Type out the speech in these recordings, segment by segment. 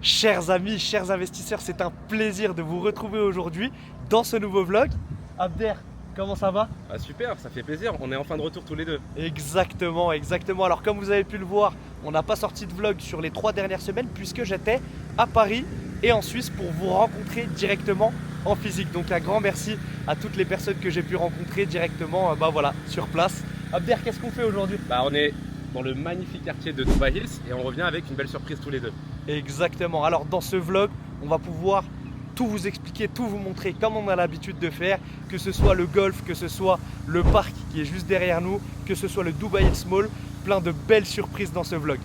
Chers amis, chers investisseurs, c'est un plaisir de vous retrouver aujourd'hui dans ce nouveau vlog. Abder, comment ça va? Ah super, ça fait plaisir, on est enfin de retour tous les deux. Exactement, exactement. Alors comme vous avez pu le voir, on n'a pas sorti de vlog sur les 3 dernières semaines puisque j'étais à Paris et en Suisse pour vous rencontrer directement en physique. Donc un grand merci à toutes les personnes que j'ai pu rencontrer directement voilà, sur place. Abder, qu'est-ce qu'on fait aujourd'hui? On est dans le magnifique quartier de Dubai Hills et on revient avec une belle surprise tous les deux. Exactement. Alors dans ce vlog, on va pouvoir tout vous expliquer, tout vous montrer comme on a l'habitude de faire, que ce soit le golf, que ce soit le parc qui est juste derrière nous, que ce soit le Dubai Hills Mall, plein de belles surprises dans ce vlog.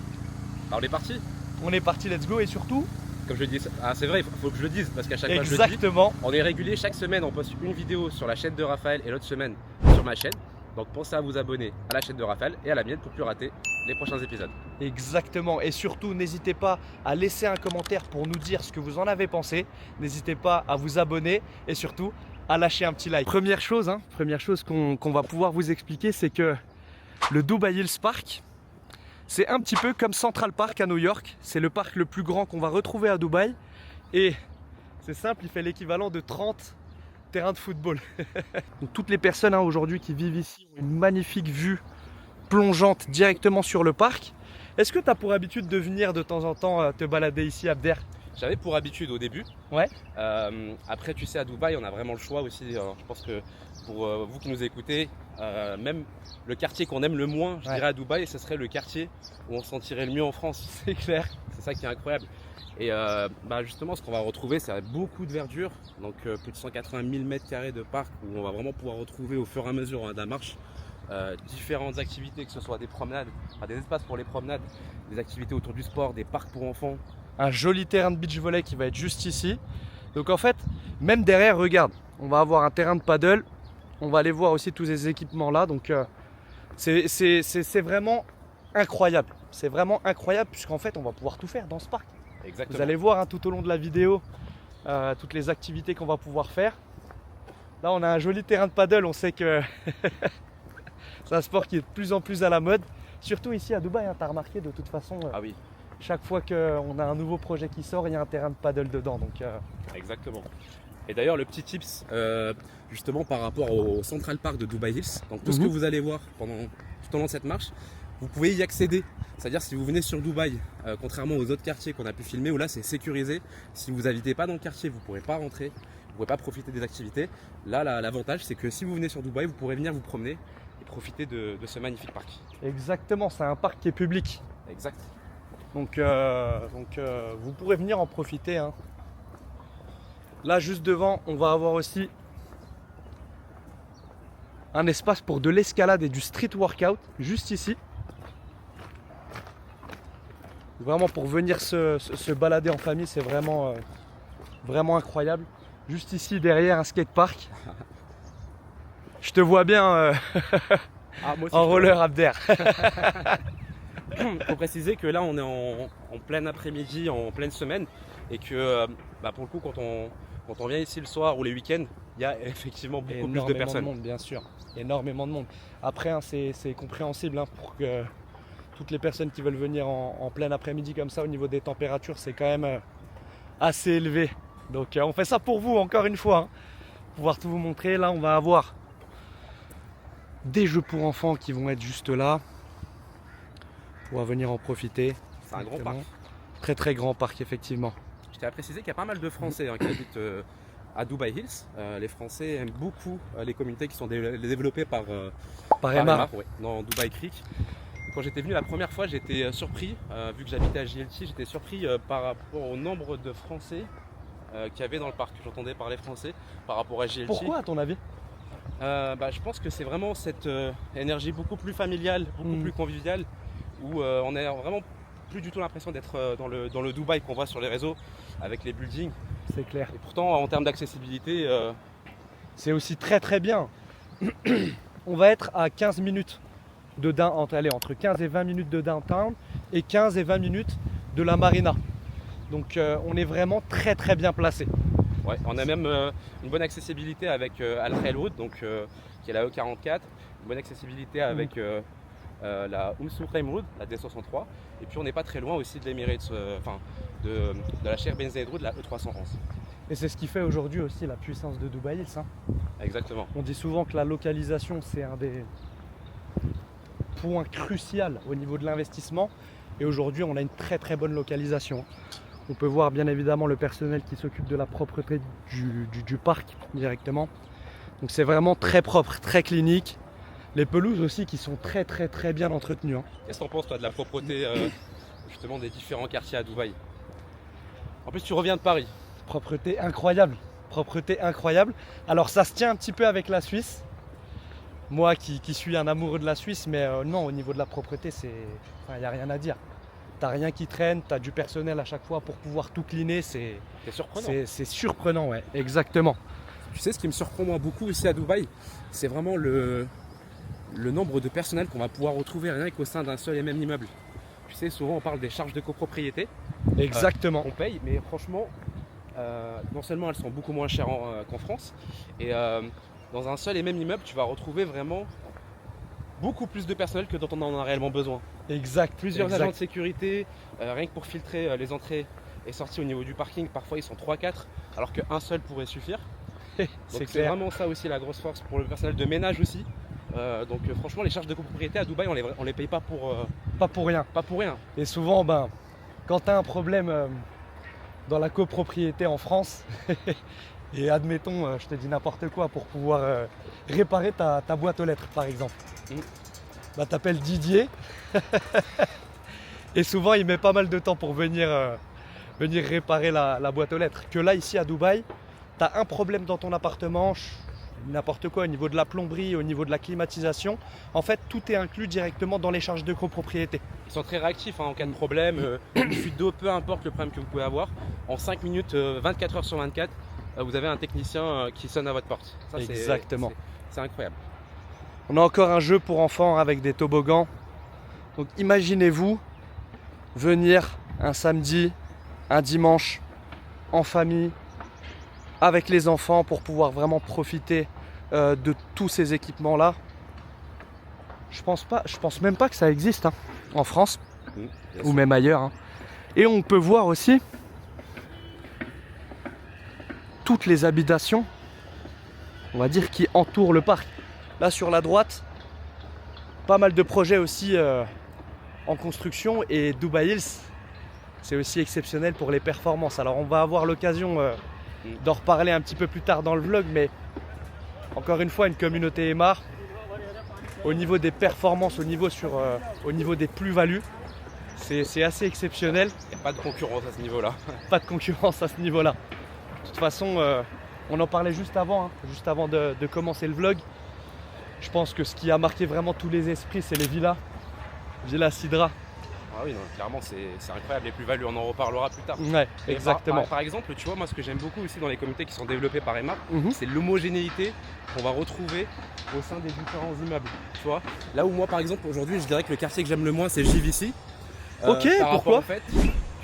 Alors on est parti. On est parti, let's go. Et surtout, Comme je dis, c'est vrai, il faut que je le dise parce qu'à chaque fois je le dis, exactement, on est régulier, chaque semaine on poste une vidéo sur la chaîne de Raphaël et l'autre semaine sur ma chaîne. Donc pensez à vous abonner à la chaîne de Raphaël et à la mienne pour ne plus rater les prochains épisodes. exactement. Et surtout, n'hésitez pas à laisser un commentaire pour nous dire ce que vous en avez pensé. N'hésitez pas à vous abonner et surtout à lâcher un petit like. Première chose qu'on va pouvoir vous expliquer, c'est que le Dubai Hills Park, c'est un petit peu comme Central Park à New York. C'est le parc le plus grand qu'on va retrouver à Dubaï. Et c'est simple, il fait l'équivalent de 30 terrains de football. Donc, toutes les personnes aujourd'hui qui vivent ici ont une magnifique vue plongeante directement sur le parc. Est-ce que tu as pour habitude de venir de temps en temps te balader ici, Abder? J'avais pour habitude au début. Ouais. Après, tu sais, à Dubaï, on a vraiment le choix aussi. Je pense que pour vous qui nous écoutez, même le quartier qu'on aime le moins, je dirais à Dubaï, ce serait le quartier où on se sentirait le mieux en France. C'est clair. C'est ça qui est incroyable. Et justement, ce qu'on va retrouver, c'est beaucoup de verdure. Donc plus de 180 000 m² de parc où on va vraiment pouvoir retrouver au fur et à mesure de la marche différentes activités, que ce soit des promenades, des espaces pour les promenades, des activités autour du sport, des parcs pour enfants. Un joli terrain de beach volley qui va être juste ici. Donc en fait, même derrière, regarde, on va avoir un terrain de paddle. On va aller voir aussi tous ces équipements là. Donc c'est vraiment incroyable. C'est vraiment incroyable puisqu'en fait on va pouvoir tout faire dans ce parc. Exactement. Vous allez voir tout au long de la vidéo toutes les activités qu'on va pouvoir faire. Là on a un joli terrain de paddle. On sait que c'est un sport qui est de plus en plus à la mode. Surtout ici à Dubaï, tu as remarqué de toute façon. Ah oui. Chaque fois qu'on a un nouveau projet qui sort, il y a un terrain de paddle dedans. Donc, Exactement. Et d'ailleurs, le petit tips, justement par rapport au Central Park de Dubai Hills, donc tout ce que vous allez voir tout au long de cette marche, vous pouvez y accéder. C'est-à-dire si vous venez sur Dubaï, contrairement aux autres quartiers qu'on a pu filmer, où là c'est sécurisé, si vous n'habitez pas dans le quartier, vous ne pourrez pas rentrer, vous ne pourrez pas profiter des activités. Là, l'avantage, c'est que si vous venez sur Dubaï, vous pourrez venir vous promener et profiter de ce magnifique parc. exactement, c'est un parc qui est public. Exact. Donc, vous pourrez venir en profiter. Hein. Là, juste devant, on va avoir aussi un espace pour de l'escalade et du street workout, juste ici. Vraiment pour venir se balader en famille, c'est vraiment, vraiment incroyable. Juste ici, derrière, un skatepark. Je te vois bien Moi aussi, en roller, Abder. Il faut préciser que là on est en plein après-midi, en pleine semaine et que pour le coup quand on vient ici le soir ou les week-ends, il y a effectivement beaucoup plus de personnes. Monde, bien sûr. Énormément de monde. Après, hein, c'est compréhensible pour que toutes les personnes qui veulent venir en plein après-midi comme ça, au niveau des températures, c'est quand même assez élevé. Donc on fait ça pour vous, encore une fois. Hein, pour pouvoir tout vous montrer. Là, on va avoir des jeux pour enfants qui vont être juste là. On va venir en profiter. C'est un grand parc. Très très grand parc, effectivement. Je tiens à préciser qu'il y a pas mal de Français qui habitent à Dubai Hills. Les Français aiment beaucoup les communautés qui sont développées par Emma. dans Dubai Creek. Quand j'étais venu la première fois, j'étais surpris, vu que j'habitais à JLT, j'étais surpris par rapport au nombre de Français qu'il y avait dans le parc. J'entendais parler français par rapport à JLT. Pourquoi, à ton avis? Je pense que c'est vraiment cette énergie beaucoup plus familiale, beaucoup plus conviviale, où on n'a vraiment plus du tout l'impression d'être dans le Dubaï qu'on voit sur les réseaux avec les buildings. C'est clair. Et pourtant, en termes d'accessibilité, c'est aussi très très bien. On va être à 15 minutes entre 15 et 20 minutes de downtown et 15 et 20 minutes de la marina. Donc on est vraiment très très bien placé. Ouais, on a même une bonne accessibilité avec Al Khail Road, donc qui est la E44, une bonne accessibilité avec la Road, la D63, et puis on n'est pas très loin aussi de l'Emirates, de la chaire Benzedroud de la E311. Et c'est ce qui fait aujourd'hui aussi la puissance de Dubai Hills. Exactement. On dit souvent que la localisation, c'est un des points cruciaux au niveau de l'investissement. Et aujourd'hui, on a une très très bonne localisation. On peut voir bien évidemment le personnel qui s'occupe de la propreté du parc directement. Donc c'est vraiment très propre, très clinique. Les pelouses aussi qui sont très très très bien entretenues. Qu'est-ce que t'en penses toi de la propreté justement des différents quartiers à Dubaï? En plus tu reviens de Paris. Propreté incroyable. Propreté incroyable. Alors ça se tient un petit peu avec la Suisse. Moi qui suis un amoureux de la Suisse, mais non, au niveau de la propreté, il n'y a rien à dire. T'as rien qui traîne, t'as du personnel à chaque fois pour pouvoir tout cleaner, c'est surprenant. C'est surprenant, ouais, exactement. Tu sais, ce qui me surprend moi beaucoup ici à Dubaï, c'est vraiment le nombre de personnel qu'on va pouvoir retrouver rien qu'au sein d'un seul et même immeuble. Tu sais, souvent on parle des charges de copropriété. Exactement. On paye, mais franchement, non seulement elles sont beaucoup moins chères qu'en France, et dans un seul et même immeuble, tu vas retrouver vraiment beaucoup plus de personnel que dont on en a réellement besoin. Exact. Plusieurs agents de sécurité, rien que pour filtrer les entrées et sorties au niveau du parking, parfois ils sont 3-4, alors qu'un seul pourrait suffire. C'est vraiment ça aussi la grosse force pour le personnel de ménage aussi. Donc franchement les charges de copropriété à Dubaï on les paye pas pour rien. Pas pour rien. Et souvent quand tu as un problème dans la copropriété en France et admettons je te dis n'importe quoi pour pouvoir réparer ta boîte aux lettres par exemple. T'appelles Didier et souvent il met pas mal de temps pour venir réparer la boîte aux lettres. Que là ici à Dubaï, tu as un problème dans ton appartement, n'importe quoi au niveau de la plomberie, au niveau de la climatisation. En fait, tout est inclus directement dans les charges de copropriété. Ils sont très réactifs en cas de problème, une fuite d'eau, peu importe le problème que vous pouvez avoir. En 5 minutes, 24 heures sur 24, vous avez un technicien qui sonne à votre porte. Ça, exactement. C'est incroyable. On a encore un jeu pour enfants avec des toboggans. Donc imaginez-vous venir un samedi, un dimanche, en famille, avec les enfants pour pouvoir vraiment profiter de tous ces équipements-là. Je pense même pas que ça existe en France ou même ailleurs. Et on peut voir aussi toutes les habitations, on va dire, qui entourent le parc. Là sur la droite, pas mal de projets aussi en construction et Dubai Hills, c'est aussi exceptionnel pour les performances. Alors on va avoir l'occasion d'en reparler un petit peu plus tard dans le vlog, mais encore une fois une communauté Emaar au niveau des performances, au niveau des plus-values, c'est assez exceptionnel. Il n'y a pas de concurrence à ce niveau-là. Pas de concurrence à ce niveau-là. De toute façon, on en parlait juste avant de commencer le vlog. Je pense que ce qui a marqué vraiment tous les esprits, c'est les villas Sidra. Ah oui, non, clairement, c'est incroyable, les plus-values, on en reparlera plus tard. Ouais, exactement. Par exemple, tu vois, moi, ce que j'aime beaucoup aussi dans les communautés qui sont développées par Emaar, c'est l'homogénéité qu'on va retrouver au sein des différents immeubles. Tu vois, là où moi, par exemple, aujourd'hui, je dirais que le quartier que j'aime le moins, c'est JVC. Ok, pourquoi? En fait,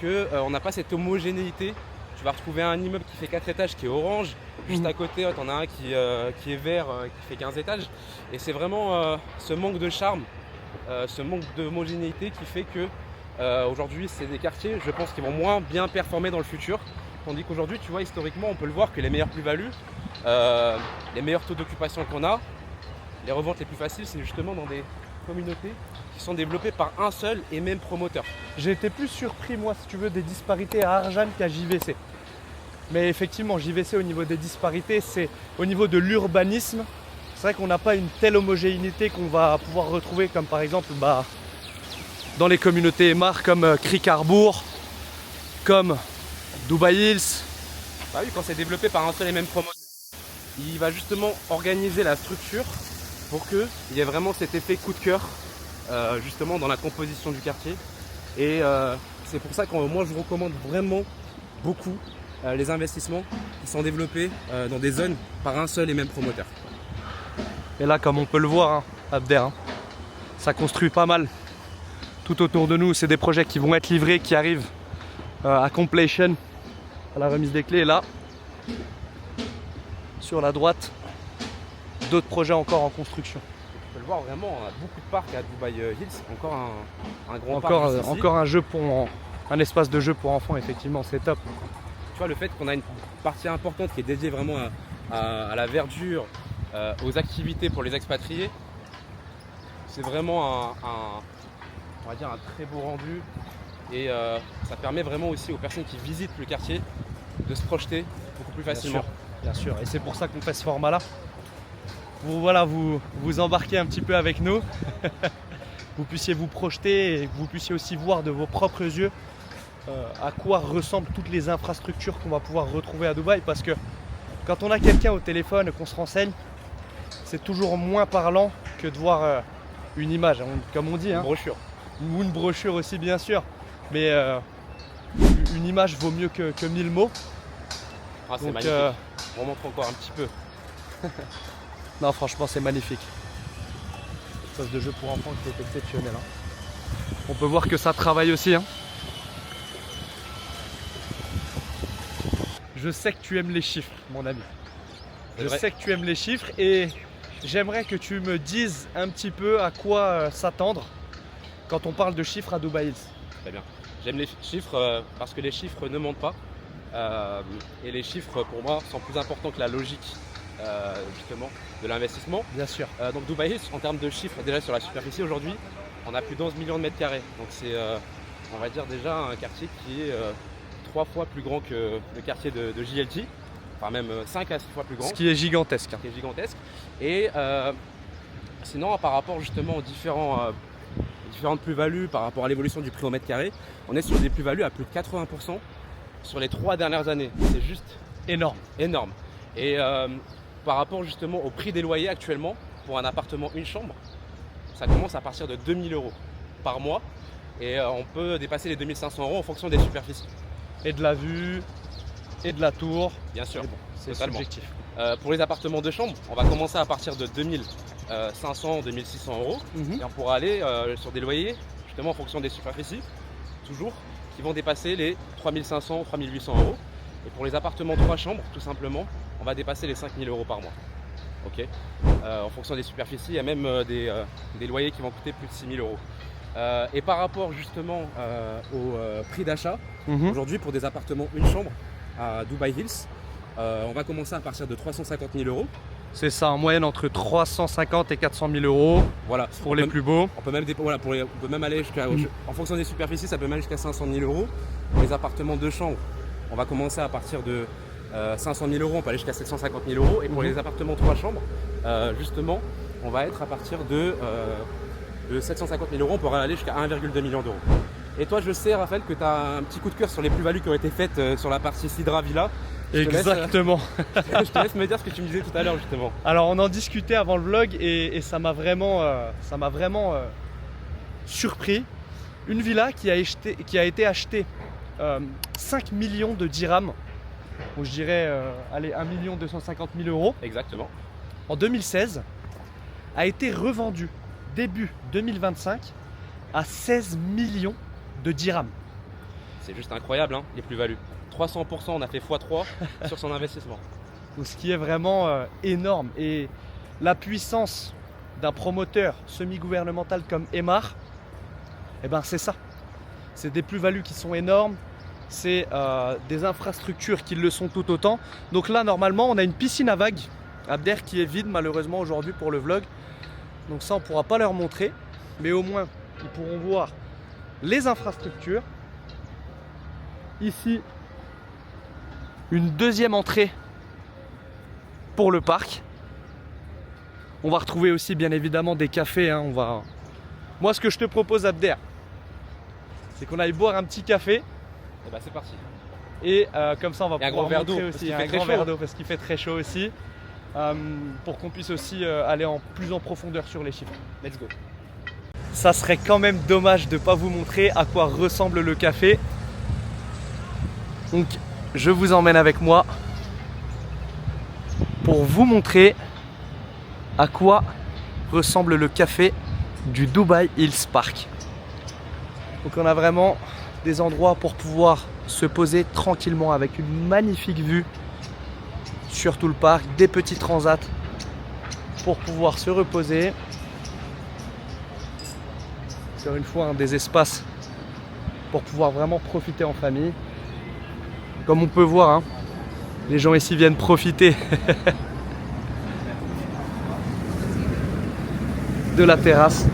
qu'on n'a pas cette homogénéité. Tu vas retrouver un immeuble qui fait 4 étages qui est orange, juste à côté, tu en as un qui est vert, qui fait 15 étages. Et c'est vraiment ce manque de charme, ce manque d'homogénéité qui fait que aujourd'hui, c'est des quartiers, je pense, qui vont moins bien performer dans le futur. Tandis qu'aujourd'hui, tu vois, historiquement, on peut le voir que les meilleures plus-values, les meilleurs taux d'occupation qu'on a, les reventes les plus faciles, c'est justement dans des communautés qui sont développées par un seul et même promoteur. J'ai été plus surpris, moi, si tu veux, des disparités à Arjan qu'à JVC. Mais effectivement, JVC, au niveau des disparités, c'est au niveau de l'urbanisme. C'est vrai qu'on n'a pas une telle homogénéité qu'on va pouvoir retrouver, comme par exemple dans les communautés Emaar, comme Crick Harbour, comme Dubai Hills. Bah oui, quand c'est développé par un seul et même promoteur, il va justement organiser la structure pour qu'il y ait vraiment cet effet coup de cœur justement dans la composition du quartier. Et c'est pour ça que moi je vous recommande vraiment beaucoup les investissements qui sont développés dans des zones par un seul et même promoteur. Et là, comme on peut le voir, Abder, ça construit pas mal tout autour de nous. C'est des projets qui vont être livrés, qui arrivent à completion, à la remise des clés. Et là, sur la droite, d'autres projets encore en construction. Tu peux le voir vraiment, on a beaucoup de parcs à Dubai Hills, encore un grand parc. Encore un un espace de jeu pour enfants, effectivement, c'est top. Tu vois, le fait qu'on a une partie importante qui est dédiée vraiment à la verdure, aux activités pour les expatriés, c'est vraiment on va dire un très beau rendu. Et ça permet vraiment aussi aux personnes qui visitent le quartier de se projeter beaucoup plus facilement. Bien sûr. Et c'est pour ça qu'on fait ce format-là. Vous embarquez un petit peu avec nous. Vous puissiez vous projeter et que vous puissiez aussi voir de vos propres yeux à quoi ressemblent toutes les infrastructures qu'on va pouvoir retrouver à Dubaï. Parce que quand on a quelqu'un au téléphone et qu'on se renseigne, c'est toujours moins parlant que de voir une image, comme on dit. Une brochure. Ou une brochure aussi, bien sûr. Mais une image vaut mieux que 1000 mots. Ah, c'est magnifique. On montre encore un petit peu. Non, franchement, c'est magnifique. Espace de jeu pour enfants qui est exceptionnel. On peut voir que ça travaille aussi. Je sais que tu aimes les chiffres, mon ami. Je sais que tu aimes les chiffres et j'aimerais que tu me dises un petit peu à quoi s'attendre quand on parle de chiffres à Dubaï Hills. Très bien. J'aime les chiffres parce que les chiffres ne mentent pas. Et les chiffres, pour moi, sont plus importants que la logique justement de l'investissement. Bien sûr. Donc Dubaï Hills, en termes de chiffres, déjà sur la superficie aujourd'hui, on a plus d'11 millions de mètres carrés. Donc c'est, on va dire déjà un quartier qui est 3 fois plus grand que le quartier de JLT. Enfin même 5 à 6 fois plus grand. Ce qui est gigantesque. Ce qui est gigantesque. Et sinon, par rapport justement aux différentes plus-values, par rapport à l'évolution du prix au mètre carré, on est sur des plus-values à plus de 80% sur les 3 dernières années. C'est juste énorme. Et par rapport justement au prix des loyers actuellement, pour un appartement une chambre, ça commence à partir de 2 000 € par mois. Et on peut dépasser les 2 500 € en fonction des superficies. Et de la vue, et de la tour. Bien sûr, c'est subjectif. Pour les appartements de chambre, on va commencer à partir de 2 500, 2 600 €. Et on pourra aller sur des loyers, justement en fonction des superficies, toujours, qui vont dépasser les 3 500, 3 800 €. Et pour les appartements 3 chambres, tout simplement, on va dépasser les 5 000 € par mois. Ok. En fonction des superficies, il y a même des loyers qui vont coûter plus de 6 000 €. Et par rapport justement au prix d'achat, aujourd'hui pour des appartements une chambre à Dubaï Hills, on va commencer à partir de 350 000 €. C'est ça, en moyenne entre 350 et 400 000 €. Voilà, pour les plus beaux. On peut même aller jusqu'à, en fonction des superficies, ça peut même aller jusqu'à 500 000 €. Pour les appartements de chambre, on va commencer à partir de 500 000 €, on peut aller jusqu'à 750 000 €. Et pour les appartements 3 chambres, justement, on va être à partir de 750 000 €, on pourra aller jusqu'à 1,2 million d'euros. Et toi, je sais, Raphaël, que tu as un petit coup de cœur sur les plus-values qui ont été faites sur la partie Sidra Villa. Exactement. Je te laisse me dire ce que tu me disais tout à l'heure, justement. Alors, on en discutait avant le vlog et ça m'a vraiment, surpris. Une villa qui a été achetée 5 millions de dirhams. Donc, je dirais, 1 250 000 €. Exactement. En 2016, a été revendue début 2025 à 16 millions de dirhams. C'est juste incroyable, hein, les plus-values. 300%, on a fait x3 sur son investissement. Donc, ce qui est vraiment énorme. Et la puissance d'un promoteur semi-gouvernemental comme Emaar, eh ben, c'est ça. C'est des plus-values qui sont énormes. C'est des infrastructures qui le sont tout autant. Donc là, normalement, on a une piscine à vagues, Abder, qui est vide malheureusement aujourd'hui pour le vlog. Donc ça, on ne pourra pas leur montrer. Mais au moins, ils pourront voir les infrastructures. Ici, une deuxième entrée pour le parc. On va retrouver aussi bien évidemment des cafés. Hein. Moi, ce que je te propose, Abder, c'est qu'on aille boire un petit café. Et bah c'est parti. Et comme ça, on va pouvoir montrer aussi un grand verre d'eau parce qu'il fait très chaud aussi. Pour qu'on puisse aussi aller plus en profondeur sur les chiffres. Let's go. Ça serait quand même dommage de ne pas vous montrer à quoi ressemble le café. Donc je vous emmène avec moi pour vous montrer à quoi ressemble le café du Dubaï Hills Park. Donc on a vraiment des endroits pour pouvoir se poser tranquillement avec une magnifique vue sur tout le parc, des petits transats pour pouvoir se reposer. Encore une fois, des espaces pour pouvoir vraiment profiter en famille. Comme on peut voir, hein, les gens ici viennent profiter de la terrasse.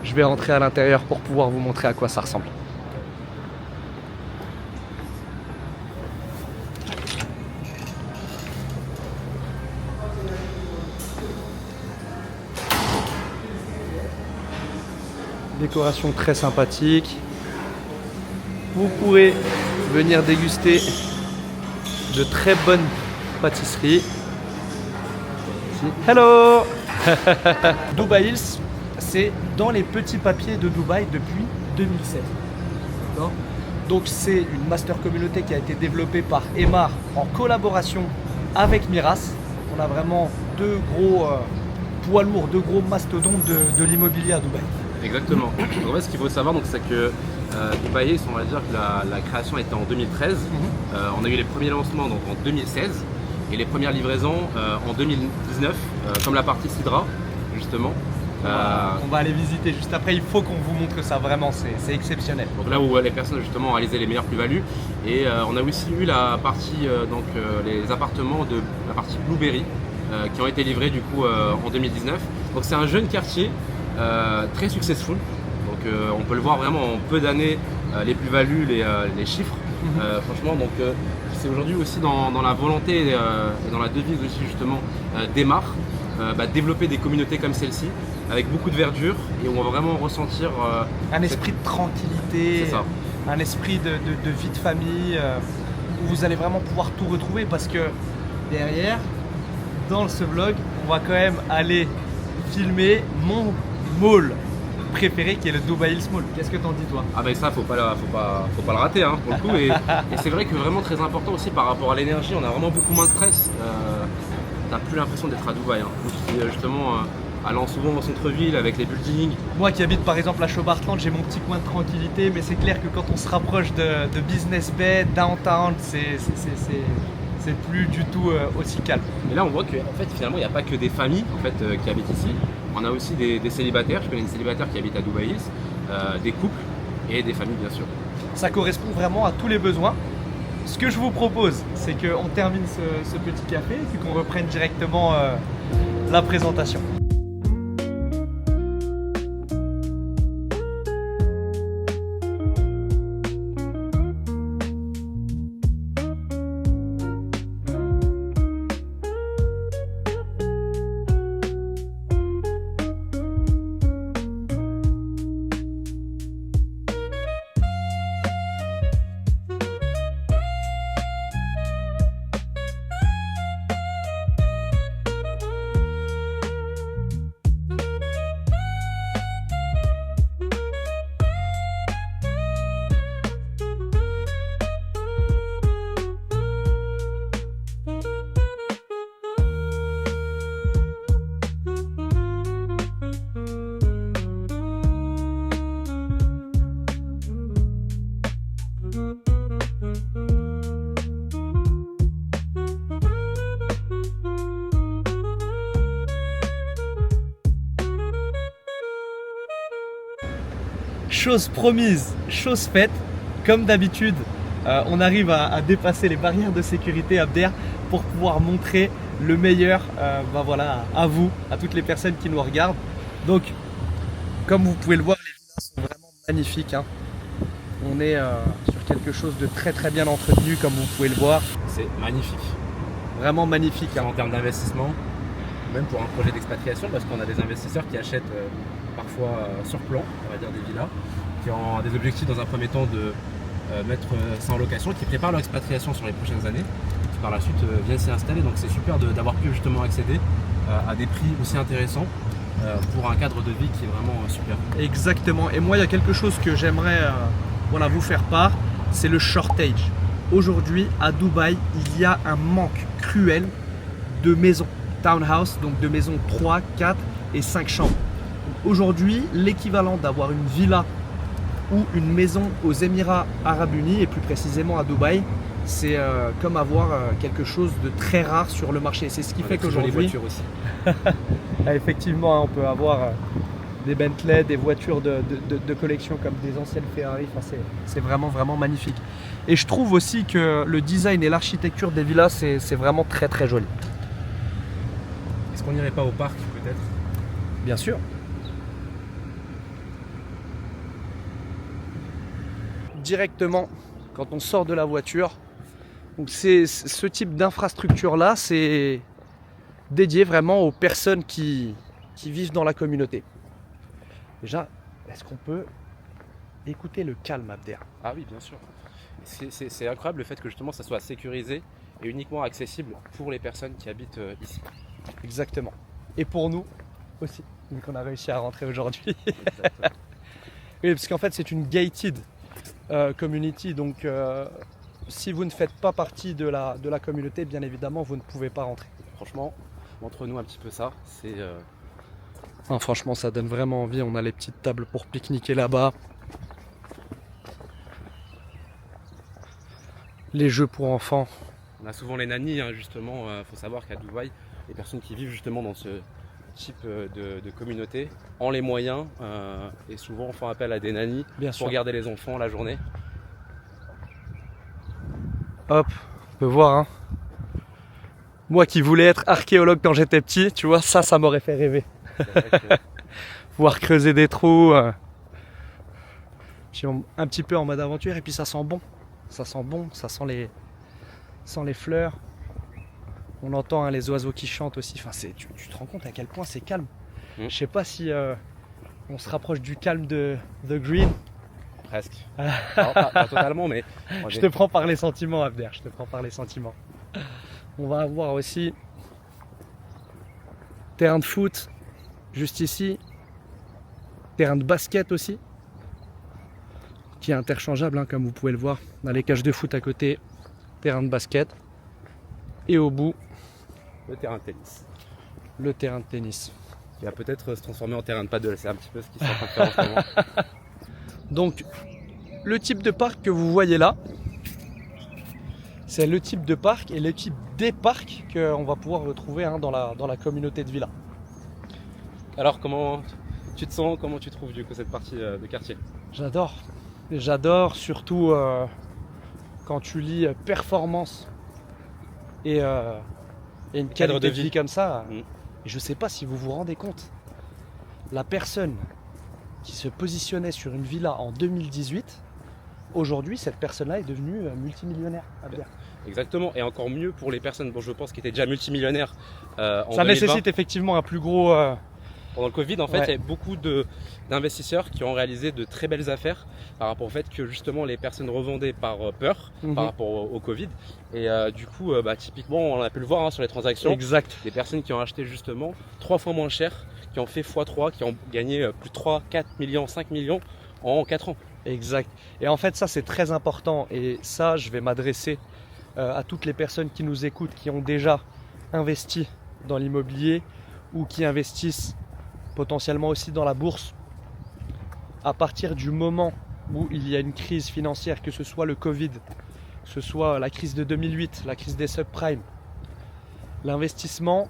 Je vais rentrer à l'intérieur pour pouvoir vous montrer à quoi ça ressemble. Décoration très sympathique. Vous pourrez venir déguster de très bonnes pâtisseries. Hello. Dubai Hills, c'est dans les petits papiers de Dubaï depuis 2007. Donc c'est une master communauté qui a été développée par Emar en collaboration avec Miras. On a vraiment deux gros poids lourds, deux gros mastodontes de l'immobilier à Dubaï. Exactement. En fait, ce qu'il faut savoir, c'est que Dubai Hills, on va dire que la création était en 2013. On a eu les premiers lancements donc, en 2016 et les premières livraisons en 2019, comme la partie Sidra, justement. On va aller visiter juste après, il faut qu'on vous montre ça, vraiment, c'est exceptionnel. Donc là où les personnes justement ont réalisé les meilleures plus-values. Et on a aussi eu la partie, les appartements de la partie Blueberry qui ont été livrés du coup en 2019. Donc c'est un jeune quartier très successful. Donc on peut le voir vraiment en peu d'années, les plus-values, les chiffres. Franchement, donc c'est aujourd'hui aussi dans la volonté et dans la devise aussi justement d'Emar, développer des communautés comme celle-ci avec beaucoup de verdure et on va vraiment ressentir un esprit de tranquillité, un esprit de vie de famille où vous allez vraiment pouvoir tout retrouver parce que derrière, dans ce vlog, on va quand même aller filmer mon mall préféré qui est le Dubai Hills Mall. Qu'est-ce que t'en dis toi? Ah ben ça faut pas le rater hein, pour le coup et c'est vrai que vraiment très important aussi par rapport à l'énergie, on a vraiment beaucoup moins de stress. T'as plus l'impression d'être à Dubaï. Hein. Justement allant souvent au centre-ville avec les buildings. Moi qui habite par exemple à Shobartland, j'ai mon petit coin de tranquillité, mais c'est clair que quand on se rapproche de Business Bay, downtown, c'est plus du tout aussi calme. Mais là on voit que en fait, finalement il n'y a pas que des familles en fait, qui habitent ici. On a aussi des célibataires, je connais des célibataires qui habitent à Dubai Hills, des couples et des familles bien sûr. Ça correspond vraiment à tous les besoins. Ce que je vous propose, c'est qu'on termine ce petit café et puis qu'on reprenne directement la présentation. Chose promise, chose faite, comme d'habitude, on arrive à dépasser les barrières de sécurité Abder pour pouvoir montrer le meilleur voilà, à vous, à toutes les personnes qui nous regardent. Donc, comme vous pouvez le voir, les villas sont vraiment magnifiques. Hein. On est sur quelque chose de très très bien entretenu, comme vous pouvez le voir. C'est magnifique. Vraiment magnifique. Hein. En termes d'investissement, même pour un projet d'expatriation, parce qu'on a des investisseurs qui achètent parfois sur plan, on va dire des villas, qui ont des objectifs dans un premier temps de mettre ça en location, qui préparent leur expatriation sur les prochaines années, qui par la suite viennent s'y installer. Donc c'est super d'avoir pu justement accéder à des prix aussi intéressants pour un cadre de vie qui est vraiment super. Exactement. Et moi, il y a quelque chose que j'aimerais voilà, vous faire part, c'est le shortage. Aujourd'hui, à Dubaï, il y a un manque cruel de maisons townhouse, donc de maisons 3, 4 et 5 chambres. Aujourd'hui, l'équivalent d'avoir une villa ou une maison aux Émirats Arabes Unis et plus précisément à Dubaï, c'est comme avoir quelque chose de très rare sur le marché. C'est ce qui fait qu'aujourd'hui, les voitures aussi. effectivement, on peut avoir des Bentley, des voitures de collection comme des anciennes Ferrari. Enfin, c'est vraiment, vraiment magnifique. Et je trouve aussi que le design et l'architecture des villas, c'est vraiment très, très joli. Est-ce qu'on n'irait pas au parc peut-être? Bien sûr. Directement, quand on sort de la voiture, donc c'est ce type d'infrastructure là, c'est dédié vraiment aux personnes qui vivent dans la communauté. Déjà, est-ce qu'on peut écouter le calme, Abder? Ah oui, bien sûr. C'est incroyable le fait que justement ça soit sécurisé et uniquement accessible pour les personnes qui habitent ici. Exactement. Et pour nous aussi, vu qu'on a réussi à rentrer aujourd'hui. Oui, parce qu'en fait c'est une gated community, donc si vous ne faites pas partie de la communauté, bien évidemment vous ne pouvez pas rentrer. Franchement, montre-nous un petit peu ça. Non, franchement ça donne vraiment envie, on a les petites tables pour pique-niquer là-bas. Les jeux pour enfants. On a souvent les nannies, hein, justement. Faut savoir qu'à Dubaï, les personnes qui vivent justement dans ce type de communauté ont les moyens et souvent font appel à des nannies pour garder les enfants la journée. Hop, on peut voir. Hein. Moi qui voulais être archéologue quand j'étais petit, tu vois, ça m'aurait fait rêver. Voir creuser des trous. Je suis un petit peu en mode aventure et puis ça sent bon. Ça sent bon, ça sent les fleurs. On entend hein, les oiseaux qui chantent aussi. Enfin, tu te rends compte à quel point c'est calme. Je sais pas si on se rapproche du calme de The Green. Presque. Non, pas totalement, mais... Je te prends par les sentiments, Abder. Je te prends par les sentiments. On va avoir aussi terrain de foot, juste ici. Terrain de basket aussi. Qui est interchangeable, hein, comme vous pouvez le voir. On a les cages de foot à côté, terrain de basket. Et au bout, le terrain de tennis. Le terrain de tennis. Qui va peut-être se transformer en terrain de paddle. C'est un petit peu ce qui s'est en train de faire en ce moment. Donc, le type de parc que vous voyez là, c'est le type de parc et le type des parcs qu'on va pouvoir retrouver hein, dans la communauté de Villa. Alors, comment tu te sens, comment tu trouves du coup cette partie de quartier? J'adore. J'adore, surtout quand tu lis performance et une cadre de vie comme ça. Et je sais pas si vous vous rendez compte, la personne qui se positionnait sur une villa en 2018, aujourd'hui cette personne-là est devenue multimillionnaire. Exactement, et encore mieux pour les personnes, bon, je pense, qui étaient déjà multimillionnaires en 2020. Ça nécessite effectivement un plus gros... Pendant le Covid, en fait, il y a beaucoup d'investisseurs qui ont réalisé de très belles affaires par rapport au fait que justement les personnes revendaient par peur par rapport au Covid. Et du coup, typiquement, on a pu le voir hein, sur les transactions. Exact. Des personnes qui ont acheté justement 3 fois moins cher, qui ont fait x3, qui ont gagné plus de 3, 4 millions, 5 millions en 4 ans. Exact. Et en fait, ça, c'est très important. Et ça, je vais m'adresser à toutes les personnes qui nous écoutent, qui ont déjà investi dans l'immobilier ou qui investissent potentiellement aussi dans la bourse. À partir du moment où il y a une crise financière, que ce soit le Covid, que ce soit la crise de 2008, la crise des subprimes, l'investissement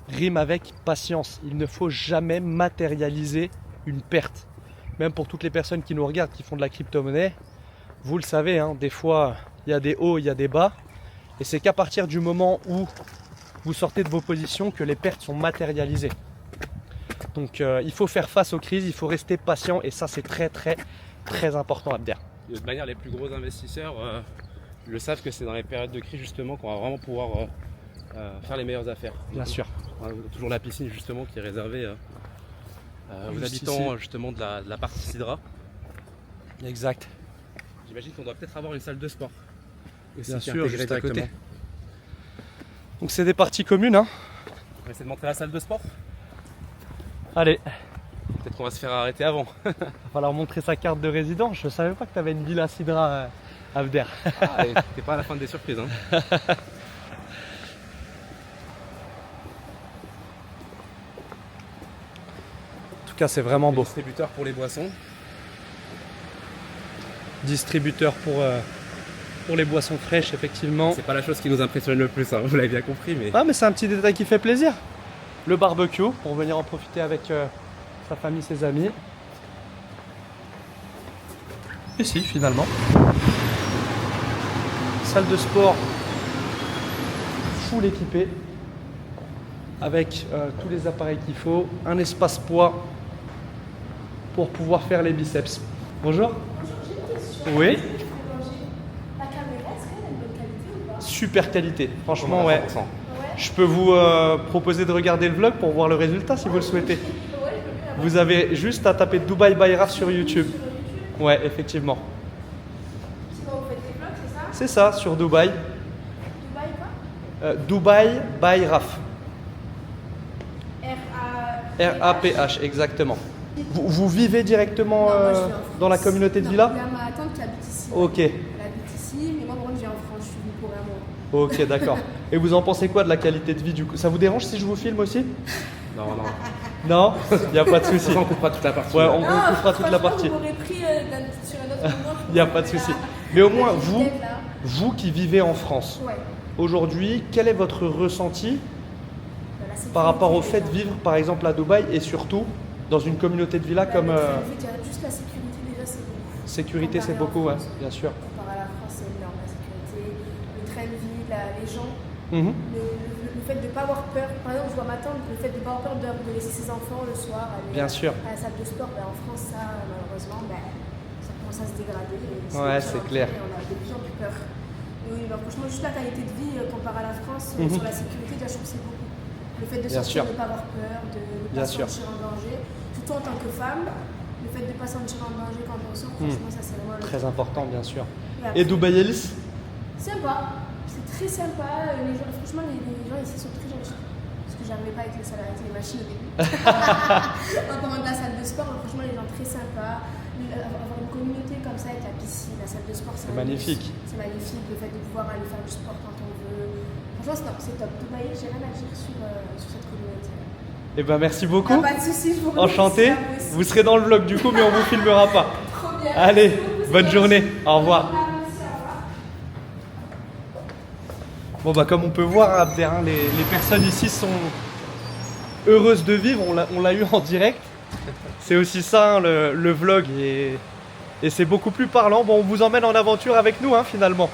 rime avec patience. Il ne faut jamais matérialiser une perte. Même pour toutes les personnes qui nous regardent, qui font de la crypto-monnaie, vous le savez, hein, des fois il y a des hauts, il y a des bas. Et c'est qu'à partir du moment où vous sortez de vos positions que les pertes sont matérialisées. Donc il faut faire face aux crises, il faut rester patient et ça c'est très très très important Abder. De toute manière, les plus gros investisseurs le savent que c'est dans les périodes de crise justement qu'on va vraiment pouvoir faire les meilleures affaires. Bien sûr. On a toujours la piscine justement qui est réservée aux habitants justement de la partie Sidra. Exact. J'imagine qu'on doit peut-être avoir une salle de sport. Aussi, bien sûr, juste à côté. Directement. Donc c'est des parties communes. Hein. On va essayer de montrer la salle de sport. Allez. Peut-être qu'on va se faire arrêter avant. Il va falloir montrer sa carte de résident. Je savais pas que tu avais une villa Sidra Abder. Ah, t'es pas à la fin des surprises. Hein. En tout cas, c'est vraiment beau. Distributeur pour les boissons. Distributeur pour les boissons fraîches, effectivement. C'est pas la chose qui nous impressionne le plus, hein, vous l'avez bien compris. Mais... Ah, mais c'est un petit détail qui fait plaisir. Le barbecue, pour venir en profiter avec sa famille, ses amis. Ici, finalement. Salle de sport full équipée avec tous les appareils qu'il faut. Un espace poids pour pouvoir faire les biceps. Bonjour. Bonjour, j'ai une question. Oui. Est-ce que je peux manger la caméra? Est-ce qu'elle a une bonne qualité ou pas? Super qualité. Franchement, ouais. 100%. Ouais. Je peux vous proposer de regarder le vlog pour voir le résultat si vous le souhaitez. Ouais, je veux bien. Vous avez juste à taper Dubai by Raf sur YouTube. Sur YouTube. Ouais, effectivement. C'est quand vous faites des vlogs, c'est ça? C'est ça, sur Dubaï. Dubaï quoi? Dubai by Raf. R-A... R-A-P-H, exactement. Vous vivez directement Non, moi, je vis en France. dans la communauté de Non, Villa? il y a ma tante qui habite ici. Ok, Elle habite ici, mais moi, par contre, je vis en France. Je suis venue pour un mois. ok, d'accord. Et vous en pensez quoi de la qualité de vie du coup? Ça vous dérange si je vous filme aussi? Non, non. Non? Il n'y a pas de souci. On coupera toute la partie. Ouais, là. on coupera toute la franchement, partie. Vous m'aurez pris sur un autre moment. Il n'y a pas de souci. Mais au moins, Là, vous, j'étais là. vous qui vivez en France, Ouais. aujourd'hui, quel est votre ressenti La sécurité, par rapport au fait déjà. de vivre par exemple à Dubaï et surtout dans une communauté de villa comme Le train de vie, déjà, juste la sécurité, déjà, c'est beaucoup. sécurité, c'est Comparé en beaucoup, ouais, France. bien sûr. Comparé à la France, c'est énorme la sécurité. Le train de vie, les gens, Mhm. le fait de ne pas avoir peur. Par exemple, je vois ma tante, le fait de ne pas avoir peur de laisser ses enfants le soir aller Bien sûr. à la salle de sport. Ben, en France, ça, malheureusement, ça commence à se dégrader. Et Ouais, de pire c'est en clair. pire, et on a de plus en plus peur. Et oui, ben, franchement, juste la qualité de vie comparée à la France, Mhm. sur la sécurité, déjà, je trouve que c'est beaucoup. Le fait de Bien sortir, sûr. de ne pas avoir peur, de ne Bien pas se sûr. sentir en danger. Surtout en tant que femme, le fait de ne pas se sentir en danger quand on sort, franchement, ça, c'est vraiment le Très important, bien sûr. après, Et Dubaï Hills? sympa, c'est très sympa. Les gens, franchement, les gens ici sont très gentils. Parce que j'arrivais pas avec les salariés, les machines au début. En parlant de la salle de sport, franchement, les gens très sympas. Avoir une communauté comme ça avec la piscine, la salle de sport, C'est magnifique. C'est magnifique, le fait de pouvoir aller faire du sport quand on veut. Franchement, c'est top. Dubaï, j'ai rien à dire sur cette communauté. Eh ben merci Y a beaucoup. pas de soucis, je vous remercie. Enchanté. À vous aussi. Vous serez dans le vlog du coup, mais on vous filmera pas. Trop bien. Allez, Merci beaucoup, bonne c'est journée. gentil. Au revoir. Merci, au revoir. Bon bah comme on peut voir, Abder, hein, les personnes ici sont heureuses de vivre. On l'a eu en direct. C'est aussi ça hein, le vlog et c'est beaucoup plus parlant. Bon, on vous emmène en aventure avec nous hein, finalement.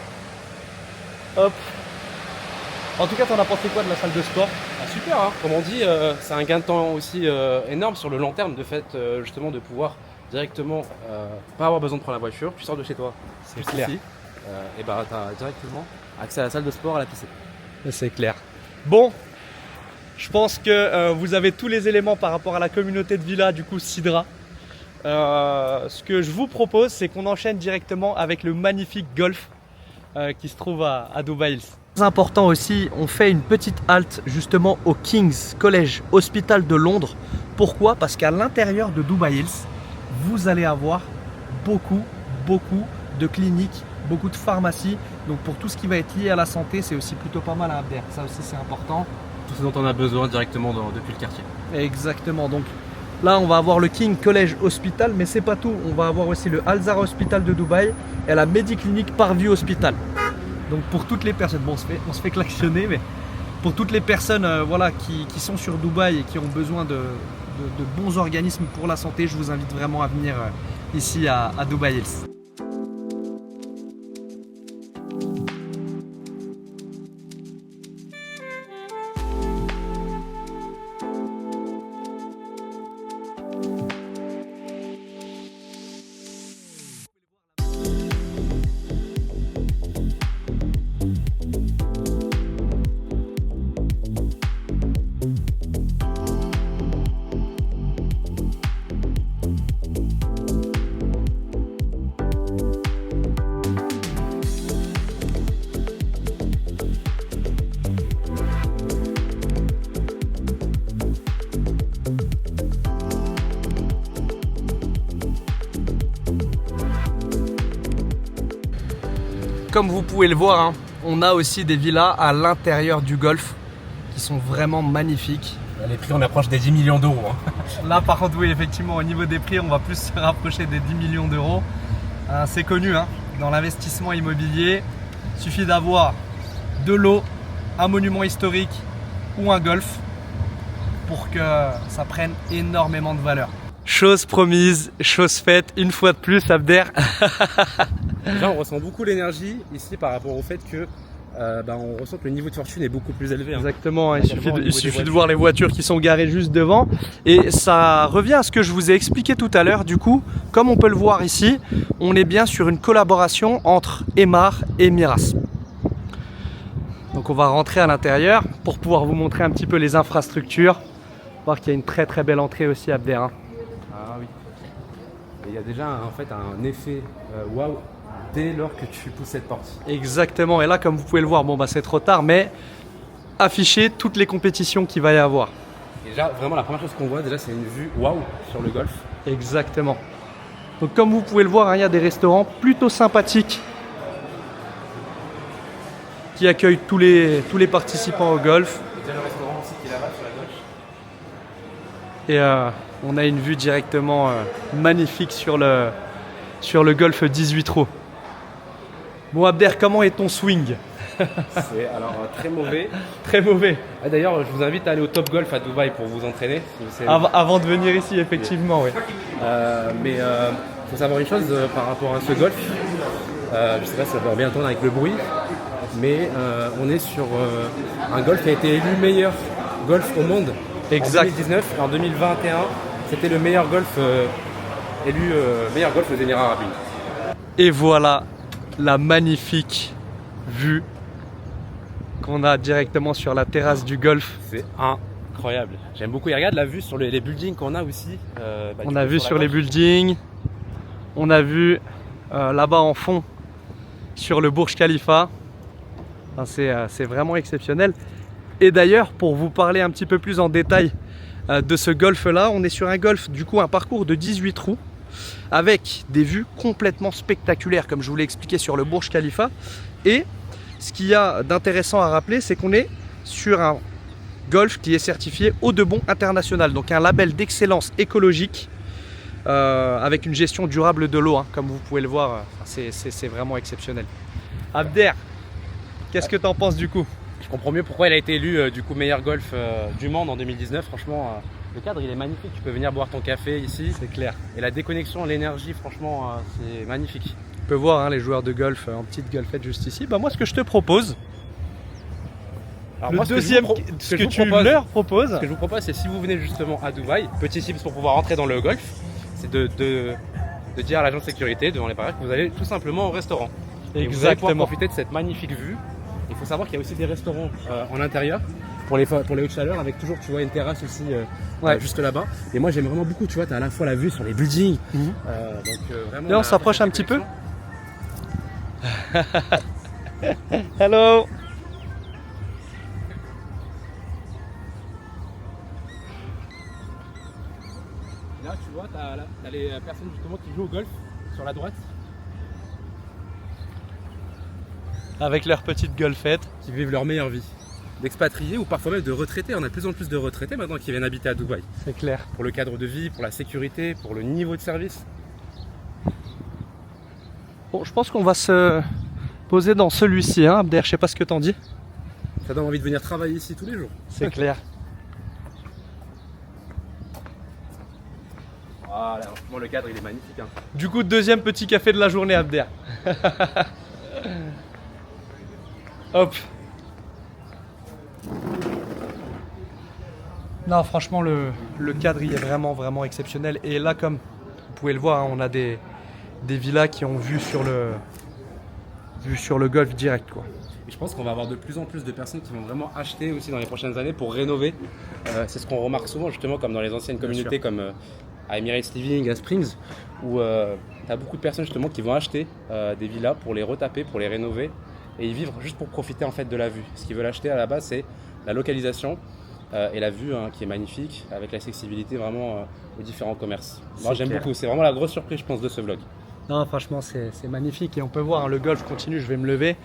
Hop. En tout cas, t'en as pensé quoi de la salle de sport? Ah, super, hein. Comme on dit, c'est un gain de temps aussi énorme sur le long terme, de fait justement de pouvoir directement pas avoir besoin de prendre la voiture. Tu sors de chez toi, C'est juste clair. ici, et bah t'as directement accès à la salle de sport, à la piscine. C'est clair. Bon, je pense que vous avez tous les éléments par rapport à la communauté de Villa, du coup Sidra. Ce que je vous propose, c'est qu'on enchaîne directement avec le magnifique golf qui se trouve à Dubaï Hills. Très important aussi, on fait une petite halte justement au King's College Hospital de Londres. Pourquoi? Parce qu'à l'intérieur de Dubaï Hills, vous allez avoir beaucoup de cliniques, beaucoup de pharmacies. Donc pour tout ce qui va être lié à la santé, c'est aussi plutôt pas mal à Abder. Ça aussi c'est important. Tout ce dont on a besoin directement depuis le quartier. Exactement. Donc là, on va avoir le King College Hospital, mais c'est pas tout. On va avoir aussi le Al Zahra Hospital de Dubaï et la Mediclinique Parview Hospital. Donc pour toutes les personnes, bon, on se fait klaxonner, mais pour toutes les personnes voilà, qui sont sur Dubaï et qui ont besoin de bons organismes pour la santé, je vous invite vraiment à venir ici à Dubaï Hills. Comme vous pouvez le voir, hein, on a aussi des villas à l'intérieur du golfe qui sont vraiment magnifiques. Les prix, on approche des 10 millions d'euros. Hein. Là par contre oui, effectivement au niveau des prix on va plus se rapprocher des 10 millions d'euros. C'est connu hein, dans l'investissement immobilier, il suffit d'avoir de l'eau, un monument historique ou un golf pour que ça prenne énormément de valeur. chose promise, chose faite, une fois de plus, Abder. Déjà, on ressent beaucoup l'énergie ici par rapport au fait que on ressent que le niveau de fortune est beaucoup plus élevé. Hein. Exactement, il suffit de voir les voitures qui sont garées juste devant. Et ça revient à ce que je vous ai expliqué tout à l'heure. Du coup, comme on peut le voir ici, on est bien sur une collaboration entre Aymar et Miras. Donc on va rentrer à l'intérieur pour pouvoir vous montrer un petit peu les infrastructures. Voir qu'il y a une très très belle entrée aussi, Abder. Hein. Ah oui. Et il y a déjà en fait un effet waouh dès lors que tu pousses cette porte. Exactement, et là comme vous pouvez le voir, bon bah c'est trop tard, mais afficher toutes les compétitions qu'il va y avoir. Et déjà, vraiment la première chose qu'on voit déjà c'est une vue waouh sur le golf. Exactement. Donc comme vous pouvez le voir, hein, il y a des restaurants plutôt sympathiques qui accueillent tous les participants au golf. Il y a le restaurant aussi qui est là-bas sur la gauche. Et on a une vue directement magnifique sur le golf 18 trous. Bon Abder, comment est ton swing? C'est alors très mauvais. Très mauvais. Ah, d'ailleurs, je vous invite à aller au Top Golf à Dubaï pour vous entraîner. Avant de venir ici, effectivement, oui. Mais il faut savoir une chose par rapport à ce golf. Je ne sais pas si ça va bien entendre avec le bruit, mais on est sur un golf qui a été élu meilleur golf au monde Exact. en 2019. En 2021, c'était le meilleur golf élu meilleur golf aux Émirats Arabes Unis. Et voilà la magnifique vue qu'on a directement sur la terrasse du golf. C'est incroyable. J'aime beaucoup. Et regarde la vue sur les buildings qu'on a aussi. On a vu sur les buildings. On a vu là-bas en fond sur le Burj Khalifa. Enfin, c'est vraiment exceptionnel. Et d'ailleurs, pour vous parler un petit peu plus en détail de ce golf-là, on est sur un golf, du coup, un parcours de 18 trous avec des vues complètement spectaculaires, comme je vous l'ai expliqué sur le Burj Khalifa. Et ce qu'il y a d'intéressant à rappeler, c'est qu'on est sur un golf qui est certifié Eau-de-Bon International, donc un label d'excellence écologique avec une gestion durable de l'eau, hein. Comme vous pouvez le voir, c'est vraiment exceptionnel. Abder, qu'est-ce que tu en penses du coup? Je comprends mieux pourquoi il a été élu du coup meilleur golf du monde en 2019. Franchement, le cadre il est magnifique. Tu peux venir boire ton café ici. C'est clair. Et la déconnexion, l'énergie, franchement, c'est magnifique. Tu peux voir hein, les joueurs de golf en petite golfette juste ici. Bah, moi, ce que je te propose, Alors le moi, deuxième, ce que tu leur proposes, ce que je vous propose, c'est si vous venez justement à Dubaï, petit tips pour pouvoir rentrer dans le golf, c'est de dire à l'agent de sécurité devant les barrières que vous allez tout simplement au restaurant. Et vous allez pouvoir profiter de cette magnifique vue. Il faut savoir qu'il y a aussi des restaurants en intérieur pour les hautes chaleurs avec toujours tu vois une terrasse aussi juste là-bas. Et moi j'aime vraiment beaucoup, tu vois, tu as à la fois la vue sur les buildings. Vraiment, et on s'approche un petit peu. Hello. Là tu vois, tu as les personnes justement qui jouent au golf sur la droite. Avec leur petite golfette. Qui vivent leur meilleure vie. D'expatriés ou parfois même de retraités. On a de plus en plus de retraités maintenant qui viennent habiter à Dubaï. C'est clair. Pour le cadre de vie, pour la sécurité, pour le niveau de service. Bon, je pense qu'on va se poser dans celui-ci, hein, Abder, je sais pas ce que t'en dis. Ça donne envie de venir travailler ici tous les jours. C'est clair. Voilà, franchement le cadre il est magnifique. Hein. Du coup, deuxième petit café de la journée, Abder. Hop. Non, franchement, le cadre il est vraiment exceptionnel. Et là, comme vous pouvez le voir, hein, on a des villas qui ont vue sur le golf direct, quoi. Et je pense qu'on va avoir de plus en plus de personnes qui vont vraiment acheter aussi dans les prochaines années pour rénover. C'est ce qu'on remarque souvent, justement, comme dans les anciennes communautés comme à Emirates Living, à Springs, où tu as beaucoup de personnes justement qui vont acheter des villas pour les retaper, pour les rénover et y vivre juste pour profiter en fait de la vue. Ce qu'ils veulent acheter à la base, c'est la localisation et la vue hein, qui est magnifique, avec l'accessibilité vraiment aux différents commerces. Moi j'aime beaucoup, c'est vraiment la grosse surprise je pense de ce vlog. Non, franchement c'est magnifique et on peut voir hein, le golf continue, je vais me lever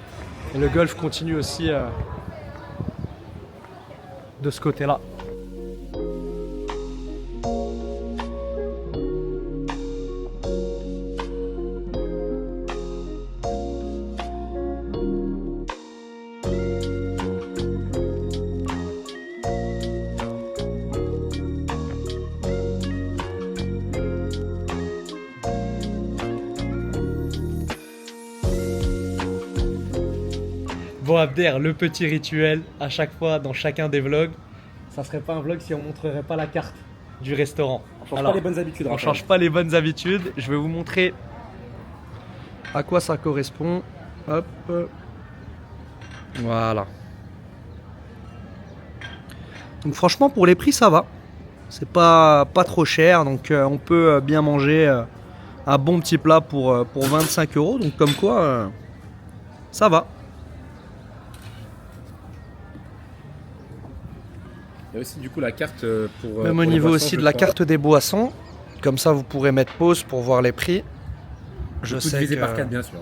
et le golf continue aussi de ce côté là. Bon Abder, le petit rituel à chaque fois dans chacun des vlogs, ça serait pas un vlog si on montrerait pas la carte du restaurant. On change pas les bonnes habitudes. On change pas les bonnes habitudes. Je vais vous montrer à quoi ça correspond. Hop. Voilà. Donc franchement pour les prix ça va. C'est pas trop cher, donc on peut bien manger un bon petit plat pour 25 €. Donc comme quoi ça va. Il y a aussi du coup la carte pour. Même au niveau aussi de la carte des boissons. Comme ça vous pourrez mettre pause pour voir les prix. Je sais divisé par 4 bien sûr.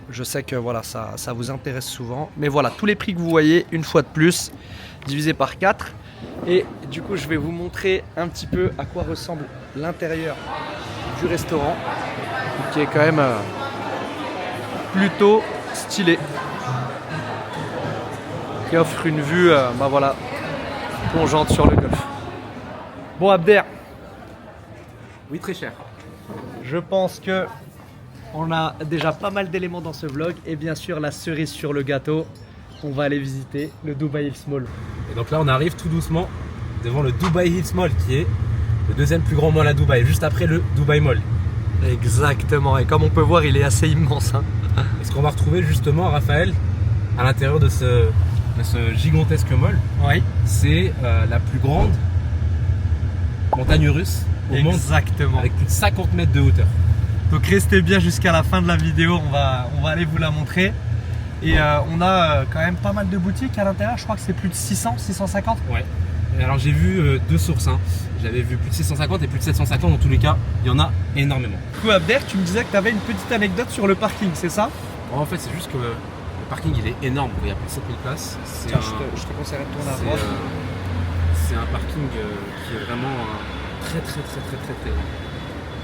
Je sais que voilà, ça vous intéresse souvent. Mais voilà, tous les prix que vous voyez, une fois de plus, divisé par 4. Et du coup, je vais vous montrer un petit peu à quoi ressemble l'intérieur du restaurant, qui est quand même plutôt stylé. Qui offre une vue, bah voilà, plongeante sur le golfe. Bon Abder, Oui, très cher. je pense que on a déjà pas mal d'éléments dans ce vlog et bien sûr la cerise sur le gâteau, on va aller visiter le Dubai Hills Mall. Et donc là, on arrive tout doucement devant le Dubai Hills Mall, qui est le deuxième plus grand mall à Dubaï, juste après le Dubai Mall. Exactement, et comme on peut voir, il est assez immense. Hein. Et ce qu'on va retrouver justement, Raphaël, à l'intérieur de ce gigantesque mall, Oui, c'est la plus grande montagne russe au monde, exactement. avec plus de 50 mètres de hauteur. Donc restez bien jusqu'à la fin de la vidéo, on va aller vous la montrer. Et on a quand même pas mal de boutiques à l'intérieur, je crois que c'est plus de 600, 650. Ouais. Et alors j'ai vu deux sources, hein. J'avais vu plus de 650 et plus de 750, dans tous les cas, il y en a énormément. Du coup Abder, tu me disais que tu avais une petite anecdote sur le parking, c'est ça? En fait, c'est juste que le parking il est énorme, il y a plus de 7000 places. Tiens, je te conseillerais de tourner à droite. C'est un parking qui est vraiment très très grand.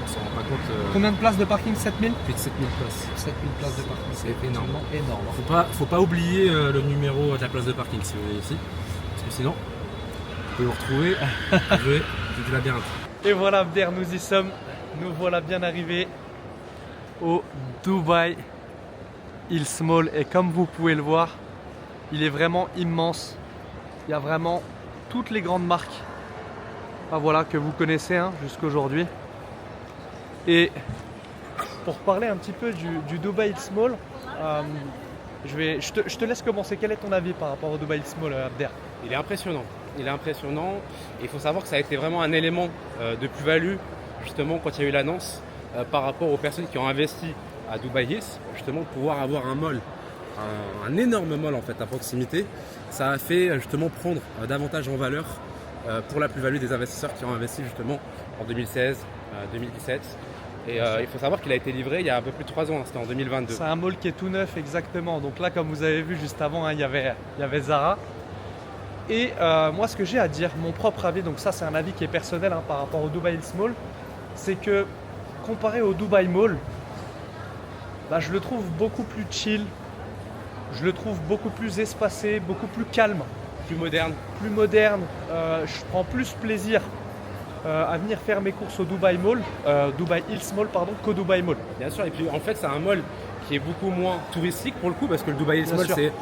On s'en rend pas compte. Combien de places de parking? 7000? Plus de 7000 places. 7000 places de parking, C'est énorme. Énorme. Faut pas oublier le numéro de la place de parking si vous venez ici. Parce que sinon, vous pouvez vous retrouver à jouer du labyrinthe. Et voilà Abder, nous y sommes. Nous voilà bien arrivés au Dubai Hills Mall. Et comme vous pouvez le voir, il est vraiment immense. Il y a vraiment toutes les grandes marques voilà, que vous connaissez jusqu'aujourd'hui. Et pour parler un petit peu du Dubai Hills Mall, je te laisse commencer. Quel est ton avis par rapport au Dubai Hills Mall, Abder? Il est impressionnant. Il est impressionnant. Et il faut savoir que ça a été vraiment un élément de plus-value, justement, quand il y a eu l'annonce, par rapport aux personnes qui ont investi à Dubai Hills, justement, pouvoir avoir un mall, un énorme mall en fait à proximité. Ça a fait justement prendre davantage en valeur pour la plus-value des investisseurs qui ont investi justement en 2016, 2017. Et il faut savoir qu'il a été livré il y a un peu plus de 3 ans, c'était en 2022. C'est un mall qui est tout neuf, exactement. Donc là, comme vous avez vu juste avant, il y avait Zara. Et moi, ce que j'ai à dire, mon propre avis, donc ça c'est un avis qui est personnel par rapport au Dubai Hills Mall, c'est que comparé au Dubai Mall, bah, je le trouve beaucoup plus chill, je le trouve beaucoup plus espacé, beaucoup plus calme. Plus moderne. Plus moderne, je prends plus plaisir à venir faire mes courses au Dubai Mall, Dubai Hills Mall pardon, qu'au Dubai Mall. Bien sûr, et puis en fait c'est un mall qui est beaucoup moins touristique pour le coup, parce que le Dubai Hills Mall c'est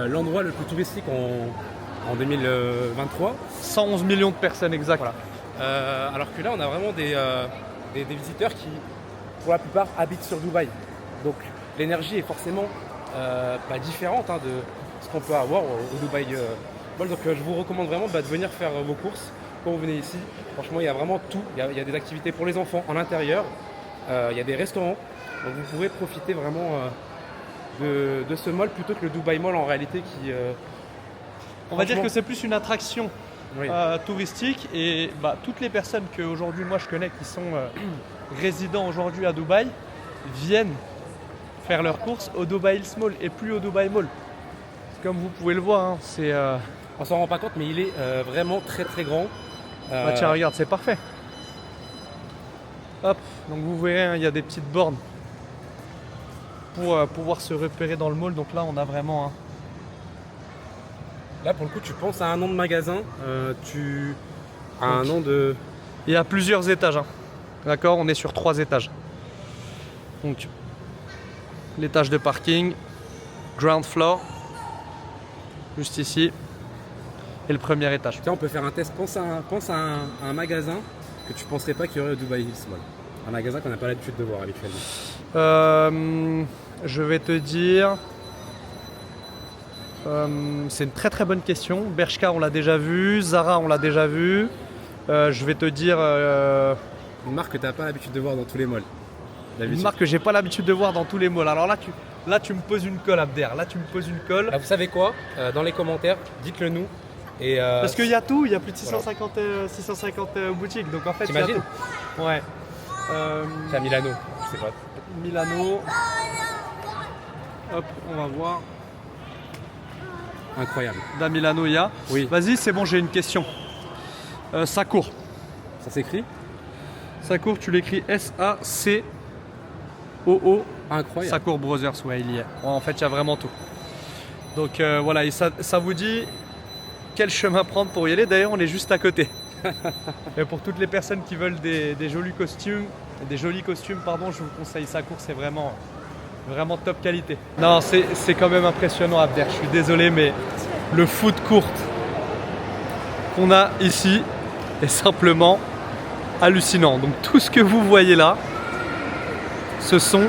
l'endroit le plus touristique en 2023. 111 millions de personnes exact. Voilà. Alors que là on a vraiment des visiteurs qui pour la plupart habitent sur Dubaï. Donc l'énergie est forcément pas différente de ce qu'on peut avoir au Dubai Mall. Donc je vous recommande vraiment de venir faire vos courses quand vous venez ici. Franchement, il y a vraiment tout. Il y a des activités pour les enfants en l'intérieur. Il y a des restaurants. Donc vous pouvez profiter vraiment de ce mall plutôt que le Dubai Mall en réalité qui... On va dire que c'est plus une attraction oui. touristique. Et toutes les personnes que aujourd'hui moi je connais qui sont résidents aujourd'hui à Dubaï viennent faire leurs courses au Dubai Hills Mall et plus au Dubai Mall. Comme vous pouvez le voir, c'est... On s'en rend pas compte, mais il est vraiment très très grand. Tiens, regarde, c'est parfait. Hop, donc vous verrez, il y a des petites bornes pour pouvoir se repérer dans le mall. Donc là, on a vraiment... Là, pour le coup, tu penses à un nom de magasin, à un nom de... Il y a plusieurs étages. D'accord, on est sur 3 étages. Donc, l'étage de parking, ground floor. juste ici. Et le premier étage. Tiens, on peut faire un test. Pense à un magasin que tu penserais pas qu'il y aurait au Dubai Hills Mall. Un magasin qu'on n'a pas l'habitude de voir habituellement. Je vais te dire. C'est une très très bonne question. Bershka, on l'a déjà vu. Zara, on l'a déjà vu. Je vais te dire. Une marque que tu n'as pas l'habitude de voir dans tous les malls. Une marque que j'ai pas l'habitude de voir dans tous les malls. Alors là, tu me poses une colle, Abder. Là, tu me poses une colle. Vous savez quoi? Dans les commentaires, dites-le nous. Et parce qu'il y a tout, il y a plus de 650 boutiques. Donc en fait, t'imagines? Ouais. C'est à Milano, je sais pas. Milano. Hop, on va voir. Incroyable. Da Milano, il y a. Oui. Vas-y, c'est bon, j'ai une question. Sakour. Ça s'écrit? Sakour, tu l'écris S-A-C-O-O. Incroyable. Sakour Brothers, ouais, il y est. Ouais, en fait, il y a vraiment tout. Donc voilà, et ça vous dit quel chemin prendre pour y aller. D'ailleurs, on est juste à côté. Et pour toutes les personnes qui veulent des jolis costumes, pardon, je vous conseille Sakour, c'est vraiment top qualité. Non, c'est quand même impressionnant, Abder. Je suis désolé, mais le food court qu'on a ici est simplement hallucinant. Donc tout ce que vous voyez là, ce sont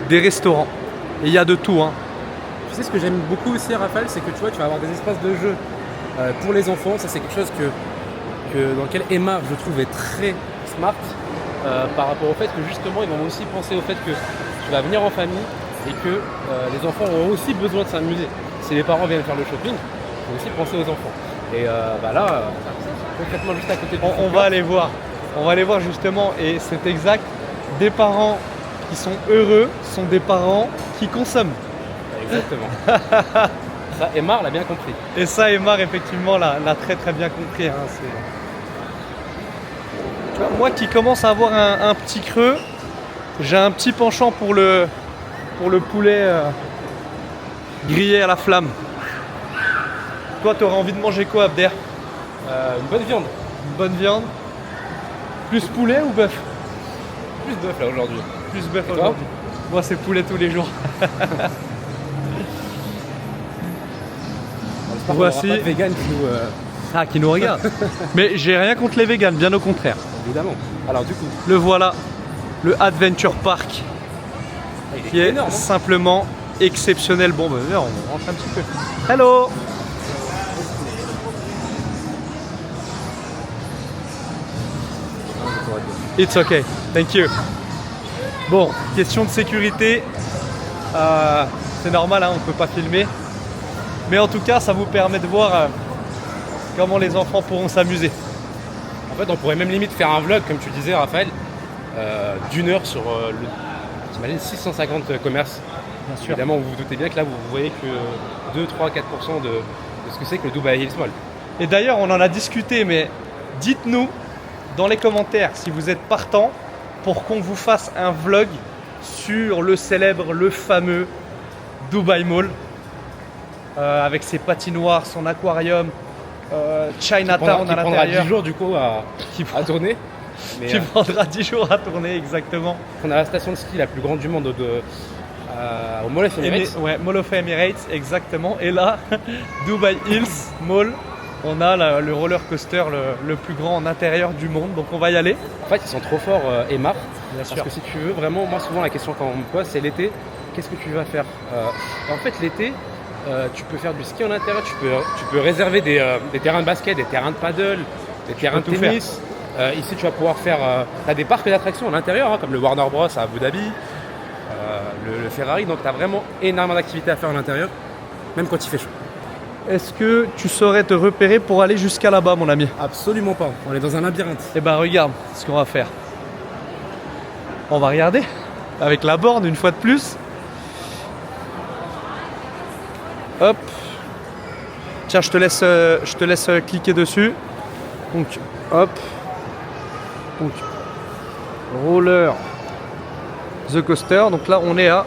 des restaurants. Et il y a de tout, hein. Tu sais ce que j'aime beaucoup aussi, Raphaël, c'est que tu vois, tu vas avoir des espaces de jeu pour les enfants. Ça, c'est quelque chose dans lequel Emma, je trouve, est très smart par rapport au fait que justement, ils vont aussi penser au fait que tu vas venir en famille et que les enfants ont aussi besoin de s'amuser. Si les parents viennent faire le shopping, il faut aussi penser aux enfants. Et là, concrètement, juste à côté de on va aller voir. On va aller voir justement, et c'est exact. Des parents qui sont heureux sont des parents qui consomment. Exactement. Ça, Emma l'a bien compris. Et ça, Emma, effectivement, l'a très très bien compris. Hein, tu vois, moi qui commence à avoir un petit creux, j'ai un petit penchant pour le poulet grillé à la flamme. Toi, tu aurais envie de manger quoi, Abder? Une bonne viande. Une bonne viande. Plus poulet ou bœuf? Plus bœuf là aujourd'hui. Plus bœuf Et toi? aujourd'hui. Moi, c'est poulet tous les jours. Voici. Pas de vegan qui nous regarde. Mais j'ai rien contre les véganes, bien au contraire. Évidemment. Alors du coup, Le voilà, le Adventure Park, qui est énorme, hein. simplement exceptionnel. Bon, ben, viens, on rentre un petit peu. Hello. It's okay, thank you. Bon, question de sécurité, c'est normal, hein, on ne peut pas filmer. Mais en tout cas, ça vous permet de voir comment les enfants pourront s'amuser. En fait, on pourrait même limite faire un vlog, comme tu disais, Raphaël, d'une heure sur t'imagines 650 commerces. Bien sûr. Évidemment, vous vous doutez bien que là, vous voyez que 2, 3, 4% de ce que c'est que le Dubai Hills Mall. Et d'ailleurs, on en a discuté, mais dites-nous dans les commentaires si vous êtes partant pour qu'on vous fasse un vlog sur le célèbre, le fameux Dubai Mall, avec ses patinoires, son aquarium, Chinatown à l'intérieur. Qui prendra 10 jours du coup à tourner. Mais, qui prendra 10 jours à tourner, exactement. On a la station de ski la plus grande du monde au Mall of Emirates. Ouais, Mall of Emirates, exactement. Et là, Dubai Hills Mall, on a le roller coaster le plus grand en intérieur du monde, donc on va y aller. En fait, ils sont trop forts, Emma. Bien parce sûr. que si tu veux, vraiment, moi souvent la question quand on me pose, c'est l'été, qu'est-ce que tu vas faire? En fait, l'été, tu peux faire du ski en intérieur, tu peux réserver des terrains de basket, des terrains de paddle, des terrains de tennis. Ici, tu vas pouvoir faire. Tu as des parcs d'attractions à l'intérieur, hein, comme le Warner Bros à Abu Dhabi, le Ferrari. Donc, tu as vraiment énormément d'activités à faire à l'intérieur, même quand il fait chaud. Est-ce que tu saurais te repérer pour aller jusqu'à là-bas, mon ami? Absolument pas. On est dans un labyrinthe. Eh ben, regarde ce qu'on va faire. On va regarder avec la borne une fois de plus. Hop. Tiens, je te laisse cliquer dessus. Donc, hop. Donc, roller the coaster. Donc là, on est à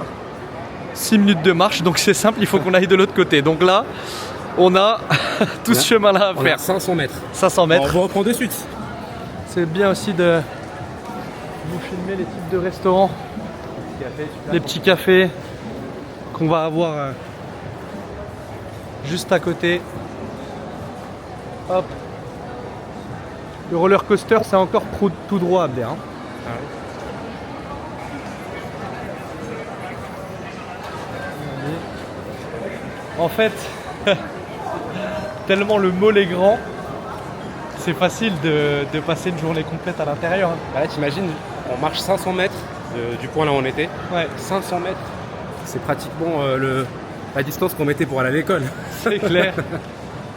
6 minutes de marche. Donc c'est simple, il faut qu'on aille de l'autre côté. Donc là, on a tout ce chemin-là à On faire. a 500 mètres. 500 mètres. On reprend de suite. C'est bien aussi de vous filmer les types de restaurants, les petits cafés qu'on va avoir juste à côté. Hop. Le roller coaster, c'est encore tout droit, Abder. Hein. Ah oui. En fait, tellement le mall est grand, c'est facile de passer une journée complète à l'intérieur. Hein. Bah là, t'imagines, on marche 500 mètres du point là où on était. Ouais, 500 mètres, c'est pratiquement la distance qu'on mettait pour aller à l'école. c'est clair.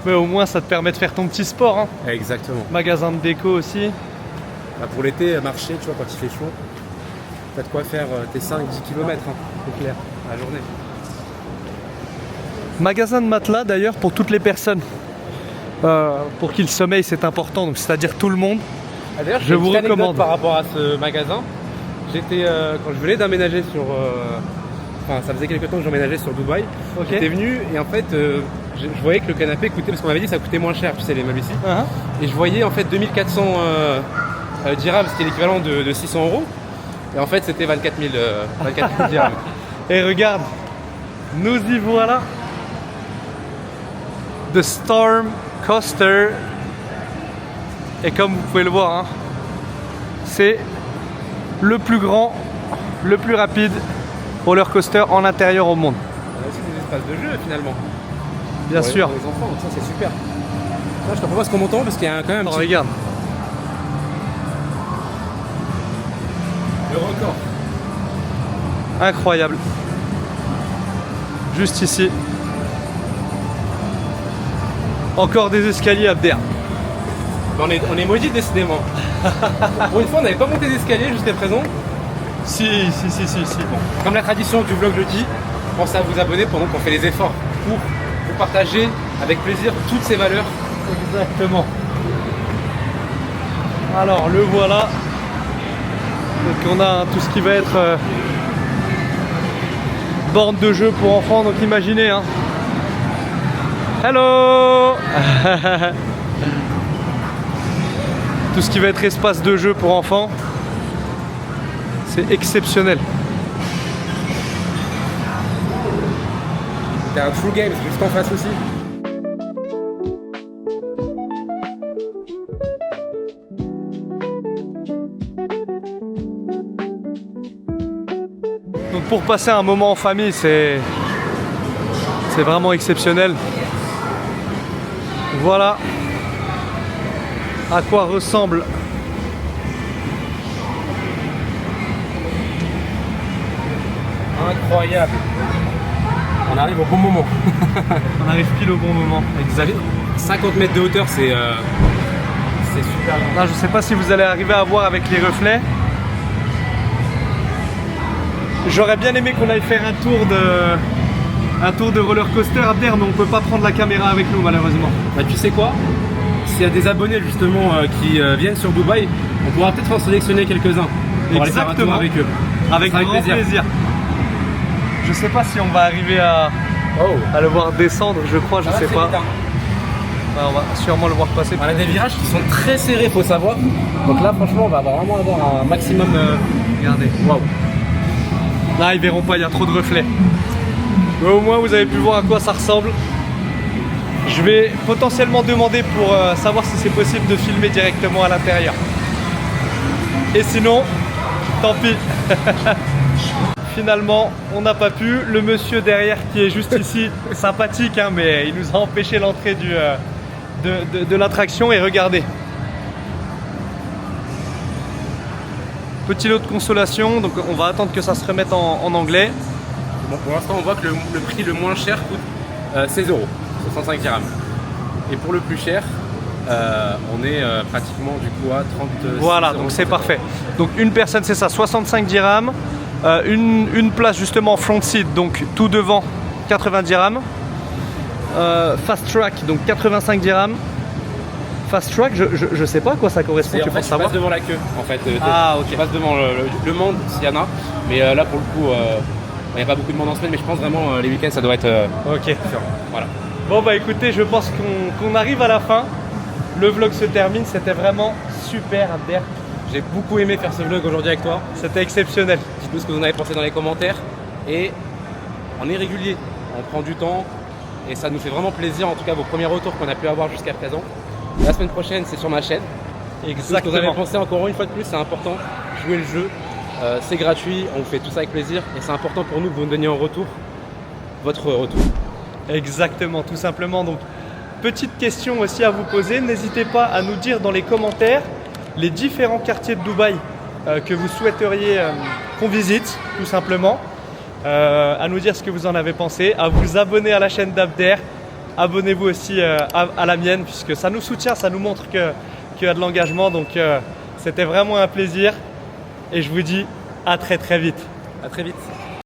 Mais au moins, ça te permet de faire ton petit sport. Hein. Exactement. Magasin de déco aussi. Bah, pour l'été, marcher, tu vois, quand il fait chaud, t'as de quoi faire tes 5-10 km, hein, c'est clair, à la journée. Magasin de matelas d'ailleurs pour toutes les personnes. Pour qui le sommeil c'est important, donc c'est-à-dire tout le monde. Ah, d'ailleurs, Je vous une petite anecdote recommande. par rapport à ce magasin. J'étais, quand je venais d'emménager sur... Enfin, ça faisait quelques temps que j'emménageais sur Dubaï. Ok. J'étais venu et en fait, je voyais que le canapé coûtait... Parce qu'on m'avait dit que ça coûtait moins cher, tu sais, les meubles ici. Uh-huh. Et je voyais en fait 2400 dirhams, c'était l'équivalent de 600 euros. Et en fait, c'était 24 000 dirhams. Et regarde, nous y voilà. The Storm Coaster. Et comme vous pouvez le voir, hein, c'est le plus grand, le plus rapide roller coaster en intérieur au monde. On a aussi des espaces de jeu finalement. Bien Pour sûr. les enfants, donc ça c'est super. Là, je te propose qu'on monte parce qu'il y a quand même un Oh, petit... regarde. Le record. Incroyable. Juste ici. Encore des escaliers Abder. On est maudits décidément. Pour une fois, on n'avait pas monté d'escalier jusqu'à présent. Si. Bon, comme la tradition du vlog le dit, pensez à vous abonner pendant qu'on fait les efforts pour vous partager avec plaisir toutes ces valeurs. Exactement. Alors le voilà. Donc on a tout ce qui va être borne de jeu pour enfants. Donc imaginez, hein. Hello. Tout ce qui va être espace de jeu pour enfants. C'est exceptionnel. T'as un True Game juste en face aussi. Donc pour passer un moment en famille, c'est vraiment exceptionnel. Voilà à quoi ressemble Incroyable. On arrive au bon moment. On arrive pile au bon moment. Exact. 50 mètres de hauteur, c'est super long. Là, je sais pas si vous allez arriver à voir avec les reflets. J'aurais bien aimé qu'on aille faire un tour de roller coaster à Abder, mais on peut pas prendre la caméra avec nous malheureusement. Bah, tu sais quoi? S'il y a des abonnés justement qui viennent sur Dubaï, on pourra peut-être en sélectionner quelques-uns pour aller faire un tour Exactement. avec eux. Avec Ça grand plaisir. Je sais pas si on va arriver à le voir descendre, je crois, je sais pas. Ouais, on va sûrement le voir passer. On a des virages qui sont très serrés, faut savoir. Donc là, franchement, on va vraiment avoir un maximum. Regardez. Waouh! Là, ils verront pas, il y a trop de reflets. Mais au moins, vous avez pu voir à quoi ça ressemble. Je vais potentiellement demander pour savoir si c'est possible de filmer directement à l'intérieur. Et sinon, tant pis. Finalement, on n'a pas pu. Le monsieur derrière qui est juste ici, sympathique, hein, mais il nous a empêché l'entrée de l'attraction. Et regardez. Petit lot de consolation, donc on va attendre que ça se remette en anglais. Bon, pour l'instant, on voit que le prix le moins cher coûte 16 €, 65 dirhams. Et pour le plus cher, on est pratiquement du coup à 36 Voilà, €. donc c'est parfait. Donc une personne, c'est ça, 65 dirhams. Une place justement front seat, donc tout devant, 80 dirhams. Fast track, donc 85 dirhams. Fast track, je sais pas à quoi ça correspond, Et tu en peux fait, tu savoir. passes devant la queue, en fait. Ah, ok. Tu passes devant le monde, s'il y en a. Mais là, pour le coup, il n'y a pas beaucoup de monde en semaine, mais je pense vraiment les week-ends, ça doit être... Ok. Voilà. Bon bah écoutez, je pense qu'on arrive à la fin. Le vlog se termine, c'était vraiment super Abder. J'ai beaucoup aimé faire ce vlog aujourd'hui avec toi. C'était exceptionnel. Dites-nous ce que vous en avez pensé dans les commentaires. Et on est régulier. On prend du temps. et ça nous fait vraiment plaisir, en tout cas vos premiers retours qu'on a pu avoir jusqu'à présent. La semaine prochaine, c'est sur ma chaîne. Tout ce que vous avez pensé, encore une fois de plus, c'est important. Jouez le jeu, c'est gratuit, on fait tout ça avec plaisir et c'est important pour nous que vous nous donniez en retour votre retour. Exactement, tout simplement. Donc, petite question aussi à vous poser. N'hésitez pas à nous dire dans les commentaires les différents quartiers de Dubaï que vous souhaiteriez qu'on visite, tout simplement. À nous dire ce que vous en avez pensé, à vous abonner à la chaîne d'Abder. Abonnez-vous aussi à la mienne, puisque ça nous soutient, ça nous montre qu'il y a de l'engagement. Donc, c'était vraiment un plaisir. Et je vous dis à très très vite. À très vite.